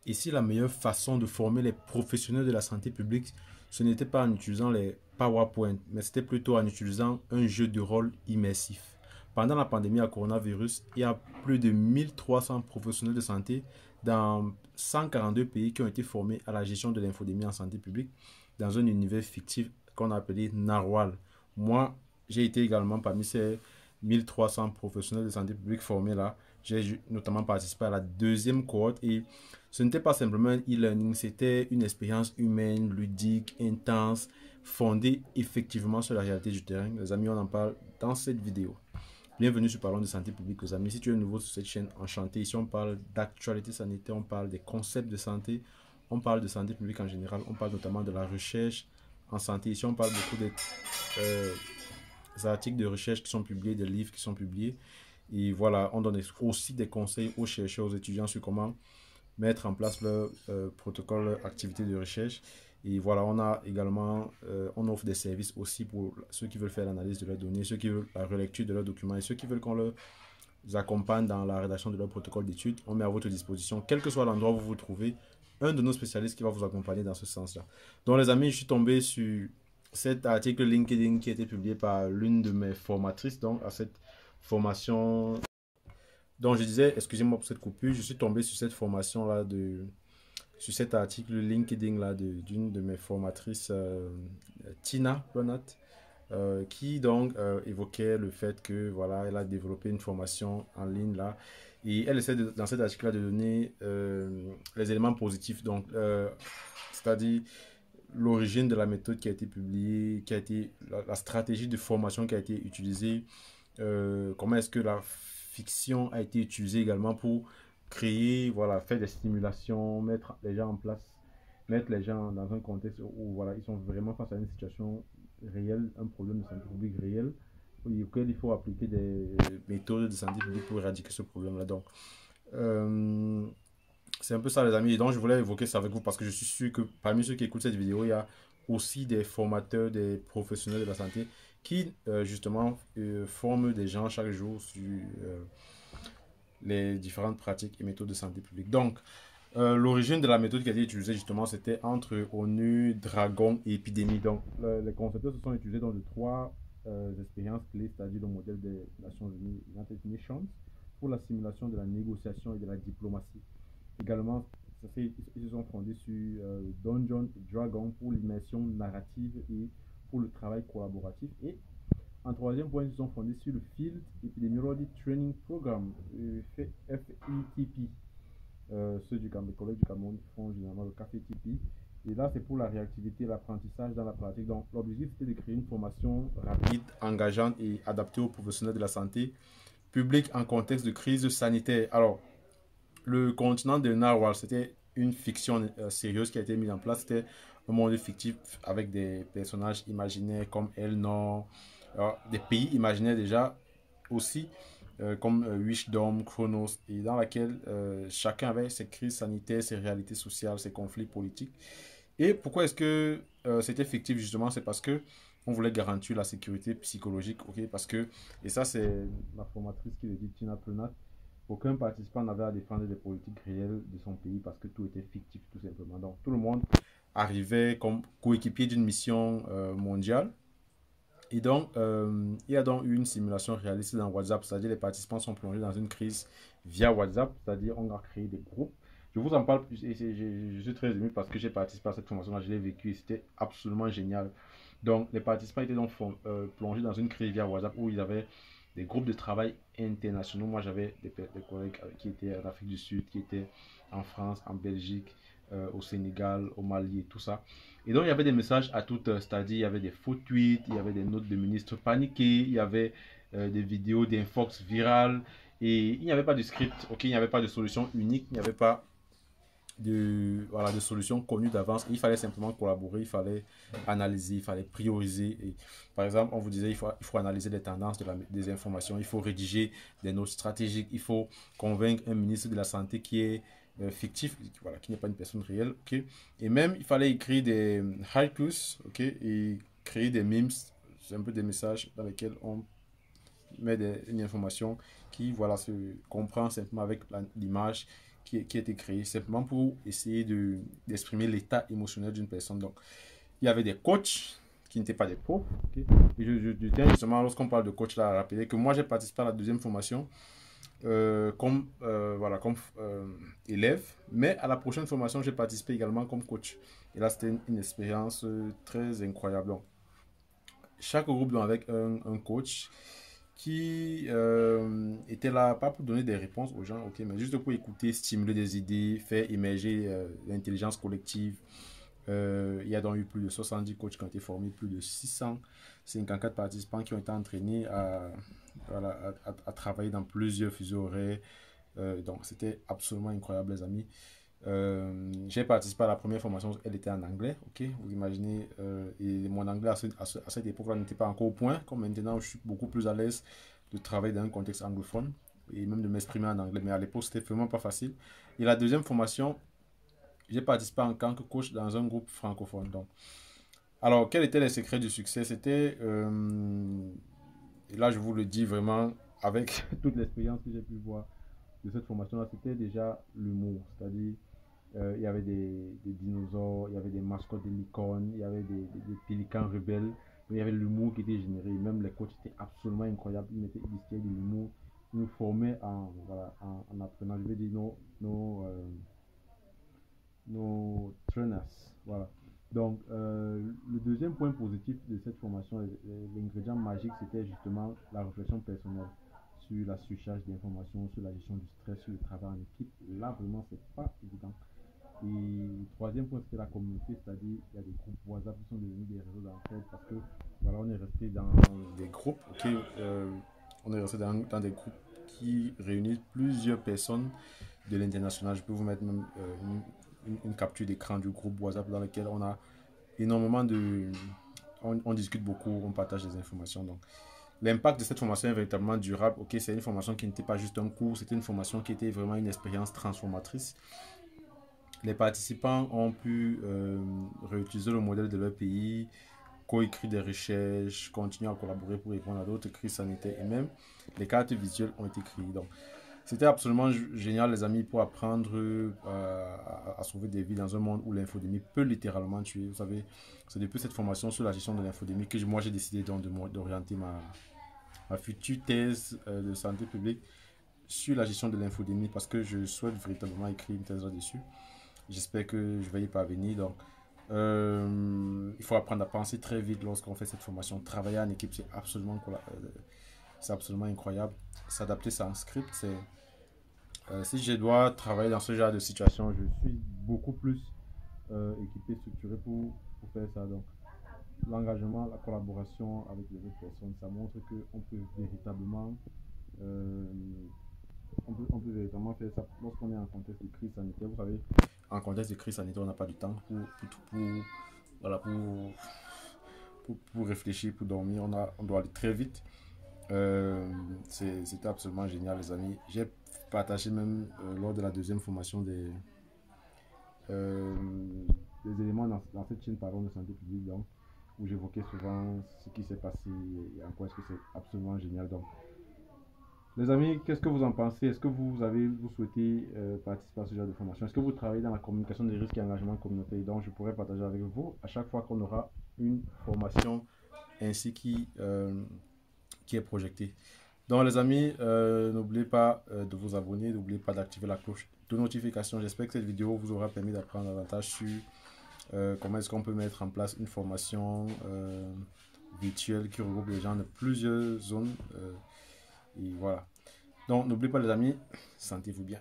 Et si la meilleure façon de former les professionnels de la santé publique, ce n'était pas en utilisant les PowerPoint, mais c'était plutôt en utilisant un jeu de rôle immersif. Pendant la pandémie à coronavirus, il y a plus de 1300 professionnels de santé dans 142 pays qui ont été formés à la gestion de l'infodémie en santé publique dans un univers fictif qu'on a appelé Narwal. Moi, j'ai été également parmi ces 1300 professionnels de santé publique formés là. J'ai notamment participé à la deuxième cohorte et ce n'était pas simplement un e-learning, c'était une expérience humaine, ludique, intense, fondée effectivement sur la réalité du terrain. Les amis, on en parle dans cette vidéo. Bienvenue sur Parlons de santé publique, les amis. Si tu es nouveau sur cette chaîne, enchanté. Ici, on parle d'actualité sanitaire, on parle des concepts de santé, on parle de santé publique en général, on parle notamment de la recherche en santé. Ici, on parle beaucoup des articles de recherche qui sont publiés, des livres qui sont publiés. Et voilà, on donne aussi des conseils aux chercheurs, aux étudiants sur comment mettre en place leur protocole, leur activité de recherche. Et voilà, on a également, on offre des services aussi pour ceux qui veulent faire l'analyse de leurs données, ceux qui veulent la relecture de leurs documents et ceux qui veulent qu'on leur accompagne dans la rédaction de leur protocole d'études. On met à votre disposition, quel que soit l'endroit où vous vous trouvez, un de nos spécialistes qui va vous accompagner dans ce sens-là. Donc les amis, je suis tombé sur cet article LinkedIn qui a été publié par l'une de mes formatrices, donc à cette formation. Donc je disais, excusez-moi pour cette coupure, je suis tombé sur cette formation-là sur cet article LinkedIn là d'une de mes formatrices, Tina Bernat, qui donc évoquait le fait que voilà, elle a développé une formation en ligne là, et elle essaie dans cet article-là de donner les éléments positifs, donc c'est-à-dire l'origine de la méthode qui a été publiée, qui a été la stratégie de formation qui a été utilisée, comment est-ce que la fiction a été utilisée également pour créer, voilà, faire des simulations, mettre les gens en place, mettre les gens dans un contexte où voilà, ils sont vraiment face à une situation réelle, un problème de santé publique réel, auquel il faut appliquer des méthodes de santé publique pour éradiquer ce problème-là. Donc, euh, c'est un peu ça, les amis. Et donc, je voulais évoquer ça avec vous parce que je suis sûr que parmi ceux qui écoutent cette vidéo, il y a aussi des formateurs, des professionnels de la santé qui, justement, forment des gens chaque jour sur les différentes pratiques et méthodes de santé publique. Donc, l'origine de la méthode qui a été utilisée, justement, c'était entre ONU, Dragon et épidémie. Donc, les concepteurs se sont utilisés dans de trois expériences clés, c'est-à-dire le modèle des Nations Unies, United Nations, pour la simulation de la négociation et de la diplomatie. Également, ils se sont fondés sur Dungeon et Dragon pour l'immersion narrative et pour le travail collaboratif. Et en troisième point, ils se sont fondés sur le Field Epidemiology Training Program, FETP. Ceux du collège du Cameroun font généralement le FETP. Et là, c'est pour la réactivité et l'apprentissage dans la pratique. Donc, l'objectif, c'était de créer une formation rapide, engageante et adaptée aux professionnels de la santé publique en contexte de crise sanitaire. Alors, le continent de Narwhal, c'était une fiction sérieuse qui a été mise en place. C'était un monde fictif avec des personnages imaginaires comme Elnor, des pays imaginaires déjà aussi, comme Wishdom, Chronos, et dans laquelle chacun avait ses crises sanitaires, ses réalités sociales, ses conflits politiques. Et pourquoi est-ce que c'était fictif justement? C'est parce que on voulait garantir la sécurité psychologique, ok? Parce que, et ça c'est la formatrice qui le dit, Tina Prenat, aucun participant n'avait à défendre des politiques réelles de son pays parce que tout était fictif tout simplement. Donc tout le monde arrivait comme coéquipier d'une mission mondiale. Et donc, il y a donc eu une simulation réaliste dans WhatsApp, c'est-à-dire les participants sont plongés dans une crise via WhatsApp, c'est-à-dire on a créé des groupes. Je vous en parle plus et je suis très ému parce que j'ai participé à cette formation-là, je l'ai vécu et c'était absolument génial. Donc, les participants étaient donc plongés dans une crise via WhatsApp où ils avaient des groupes de travail internationaux. Moi, j'avais des collègues qui étaient en Afrique du Sud, qui étaient en France, en Belgique, au Sénégal, au Mali et tout ça. Et donc, il y avait des messages à tout c'est-à-dire il y avait des faux tweets, il y avait des notes de ministres paniqués, il y avait des vidéos d'infox virales et il n'y avait pas de script, ok, il n'y avait pas de solution unique, il n'y avait pas voilà, de solutions connues d'avance. Il fallait simplement collaborer, il fallait analyser, il fallait prioriser. Et, par exemple, on vous disait il faut analyser les tendances des informations, il faut rédiger des notes stratégiques, il faut convaincre un ministre de la Santé qui est fictif, voilà, qui n'est pas une personne réelle. Ok. Et même, il fallait écrire des haikus, ok, et créer des memes, c'est un peu des messages dans lesquels on met une information qui voilà, se comprend simplement avec l'image qui a été créé simplement pour essayer d'exprimer l'état émotionnel d'une personne. Donc, il y avait des coachs qui n'étaient pas des pros. Okay? Et je tiens justement, lorsqu'on parle de coach, là, à rappeler que moi, j'ai participé à la deuxième formation comme élève, mais à la prochaine formation, j'ai participé également comme coach. Et là, c'était une expérience très incroyable. Donc, chaque groupe donc, avec un coach qui était là, pas pour donner des réponses aux gens, ok, mais juste pour écouter, stimuler des idées, faire émerger l'intelligence collective. Il y a donc eu plus de 70 coachs qui ont été formés, plus de 654 participants qui ont été entraînés à travailler dans plusieurs fuseaux horaires. Donc, c'était absolument incroyable, les amis. J'ai participé à la première formation, elle était en anglais, ok, vous imaginez, et mon anglais à cette époque-là n'était pas encore au point, comme maintenant je suis beaucoup plus à l'aise de travailler dans un contexte anglophone et même de m'exprimer en anglais, mais à l'époque c'était vraiment pas facile. Et la deuxième formation, j'ai participé en tant que coach dans un groupe francophone. Donc, alors, quels étaient les secrets du succès? C'était, et là je vous le dis vraiment avec toute l'expérience que j'ai pu voir de cette formation-là, c'était déjà l'humour, c'est-à-dire il y avait des dinosaures, il y avait des mascottes de licornes, il y avait des pélicans rebelles, mais il y avait l'humour qui était généré. Même les coachs étaient absolument incroyables. Ils mettaient de l'humour. Ils nous formaient en apprenant, je vais dire, nos trainers. Voilà. Donc, le deuxième point positif de cette formation, l'ingrédient magique, c'était justement la réflexion personnelle sur la surcharge d'informations, sur la gestion du stress, sur le travail en équipe. Là, vraiment, c'est pas évident. Et le troisième point, c'était la communauté, c'est-à-dire il y a des groupes WhatsApp qui sont devenus des réseaux d'entraide parce que voilà, on est resté dans des groupes, ok, on est resté dans des groupes qui réunissent plusieurs personnes de l'international. Je peux vous mettre même une capture d'écran du groupe WhatsApp dans lequel on a énormément de... On discute beaucoup, on partage des informations. Donc, l'impact de cette formation est véritablement durable. Ok, c'est une formation qui n'était pas juste un cours, c'était une formation qui était vraiment une expérience transformatrice. Les participants ont pu réutiliser le modèle de leur pays, coécrire des recherches, continuer à collaborer pour répondre à d'autres crises sanitaires et même les cartes visuelles ont été créées. Donc, c'était absolument génial, les amis, pour apprendre à sauver des vies dans un monde où l'infodémie peut littéralement tuer. Vous savez, c'est depuis cette formation sur la gestion de l'infodémie que moi j'ai décidé d'orienter ma future thèse de santé publique sur la gestion de l'infodémie parce que je souhaite véritablement écrire une thèse là-dessus. J'espère que je vais y parvenir. Donc, il faut apprendre à penser très vite lorsqu'on fait cette formation. Travailler en équipe, c'est absolument incroyable. S'adapter, c'est un script. Si je dois travailler dans ce genre de situation, je suis beaucoup plus équipé, structuré pour faire ça. Donc, l'engagement, la collaboration avec les autres personnes, ça montre qu'on peut véritablement euh, on peut véritablement faire ça lorsqu'on est en contexte de crise sanitaire. Vous savez, en contexte de crise sanitaire, on n'a pas du temps voilà, pour réfléchir, pour dormir. On doit aller très vite. C'était absolument génial, les amis. J'ai partagé même lors de la deuxième formation euh, des éléments dans cette chaîne parole de santé publique donc, où j'évoquais souvent ce qui s'est passé et en quoi est-ce que c'est absolument génial. Donc, les amis, qu'est-ce que vous en pensez? Est-ce que vous souhaitez participer à ce genre de formation? Est-ce que vous travaillez dans la communication des risques et engagement communautaire? Donc, je pourrais partager avec vous à chaque fois qu'on aura une formation ainsi qui est projetée. Donc, les amis, n'oubliez pas de vous abonner, n'oubliez pas d'activer la cloche de notification. J'espère que cette vidéo vous aura permis d'apprendre davantage sur comment est-ce qu'on peut mettre en place une formation virtuelle qui regroupe les gens de plusieurs zones. Et voilà. Donc, n'oubliez pas les amis, sentez-vous bien.